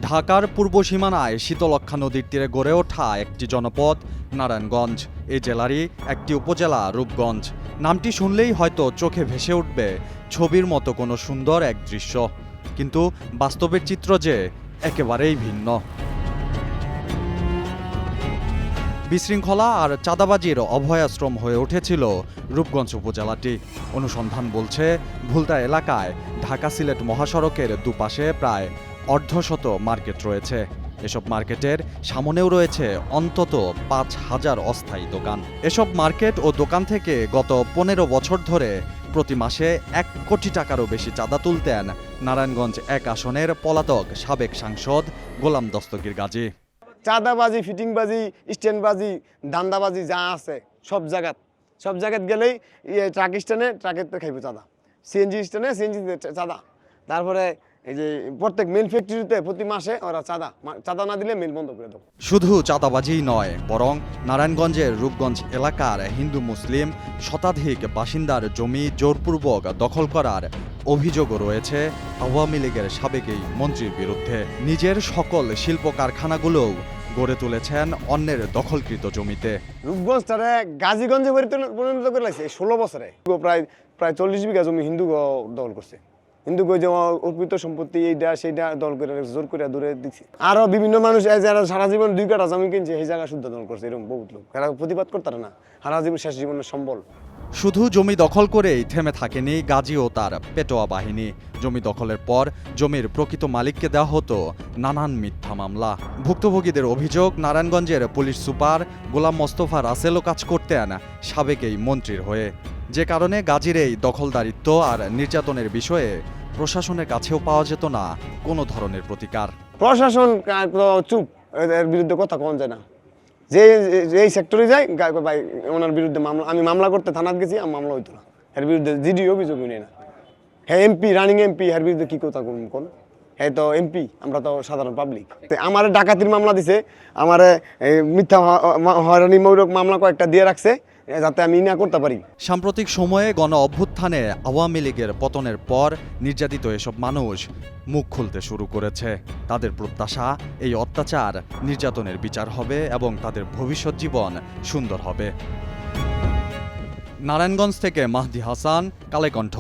ঢাকার পূর্ব সীমানায় শীতলক্ষ্যা নদীর তীরে গড়ে ওঠা একটি জনপদ নারায়ণগঞ্জ। এই জেলারই একটি উপজেলা রূপগঞ্জ। নামটি শুনলেই হয়তো চোখে ভেসে উঠবে ছবির মতো কোনো সুন্দর এক দৃশ্য, কিন্তু বাস্তবের চিত্র যে একেবারেই ভিন্ন। বিশৃঙ্খলা আর চাঁদাবাজির অভয়াশ্রম হয়ে উঠেছিল রূপগঞ্জ উপজেলাটি। অনুসন্ধান বলছে, ভুলতা এলাকায় ঢাকা সিলেট মহাসড়কের দুপাশে প্রায় অর্ধশত মার্কেট রয়েছে। এসব মার্কেটের সামনেও রয়েছে অন্তত ৫,০০০ অস্থায়ী দোকান। এসব মার্কেট ও দোকান থেকে গত ১৫ বছর ধরে প্রতি মাসে ১ কোটি টাকারও বেশি চাঁদা তুলতেন নারায়ণগঞ্জ ১ আসনের পলাতক সাবেক সাংসদ গোলাম দস্তগীর গাজী। চাঁদাবাজি, ফিটিংবাজি, স্ট্যান্ডবাজি, ধান্দাবাজি যা আছে সব জায়গাত গেলেই ট্রাক স্ট্যান্ডে ট্রাকের তো খাইব চাঁদা, সিএনজি স্ট্যান্ডে সিএনজি চাঁদা, তারপরে এই যে প্রত্যেক মিল ফ্যাক্টরিতে প্রতি মাসে ওরা চাঁদা না দিলে মিল বন্ধ করে দেবো। শুধু চাঁদাবাজিই নয়, বরং নারায়ণগঞ্জের রূপগঞ্জ এলাকার হিন্দু মুসলিম শতাধিক বাসিন্দার জমি জোরপূর্বক দখল করার অভিযোগও রয়েছে আওয়ামী লীগের সাবেক এই মন্ত্রীর বিরুদ্ধে। নিজের সকল শিল্প কারখানাগুলোও গড়ে তুলেছেন অন্যের দখলকৃত জমিতে। রূপগঞ্জটারে গাজীগঞ্জে পরিণত করে লাগছে ১৬ বছরে। প্রায় ৪০ বিঘা জমি হিন্দু দখল করছে। হিন্দু যে অর্পিত সম্পত্তি এইটা সেইটা দল করে জোর করে দূরে দিচ্ছে। আরো বিভিন্ন মানুষ যারা সারা জীবন ২ কাঠা জমি কিনছে সেই জায়গা শুদ্ধ দল করছে, এরকম বহুত লোক। এরা প্রতিবাদ করতারে না, সারা জীবন শেষ জীবনের সম্বল। শুধু জমি দখল করেই থেমে থাকেনি গাজী ও তার পেটোয়া বাহিনী। জমি দখলের পর জমির প্রকৃত মালিককে দেওয়া হতো নানান মিথ্যা মামলা। ভুক্তভোগীদের অভিযোগ, নারায়ণগঞ্জের পুলিশ সুপার গোলাম মোস্তফা রাসেলও কাজ করতেন সাবেক এই মন্ত্রীর হয়ে, যে কারণে গাজীর এই দখলদারিত্ব আর নির্যাতনের বিষয়ে প্রশাসনের কাছেও পাওয়া যেত না কোনো ধরনের প্রতিকার। প্রশাসন চুপ, এর বিরুদ্ধে কথা কন যায় না। যেই সেক্টরে যায় ভাই ওনার বিরুদ্ধে মামলা, আমি মামলা করতে থানাত গেছি, আমি মামলা হইতো না। এর বিরুদ্ধে জিডি অভিযোগ নেই না। হ্যাঁ এমপি, রানিং এমপি, এর বিরুদ্ধে কি কথা করুন কোন? হ্যাঁ তো এমপি, আমরা তো সাধারণ পাবলিক। আমারে ডাকাতির মামলা দিছে, আমারে মিথ্যা হয়রানিমূলক মামলা কয়েকটা দিয়ে রাখছে যাতে আমি না করতে পারি। সাম্প্রতিক সময়ে গণ অভ্যুত্থানে আওয়ামী লীগের পতনের পর নির্যাতিত এসব মানুষ মুখ খুলতে শুরু করেছে। তাদের প্রত্যাশা, এই অত্যাচার নির্যাতনের বিচার হবে এবং তাদের ভবিষ্যৎ জীবন সুন্দর হবে। নারায়ণগঞ্জ থেকে মাহদি হাসান, কালেকণ্ঠ।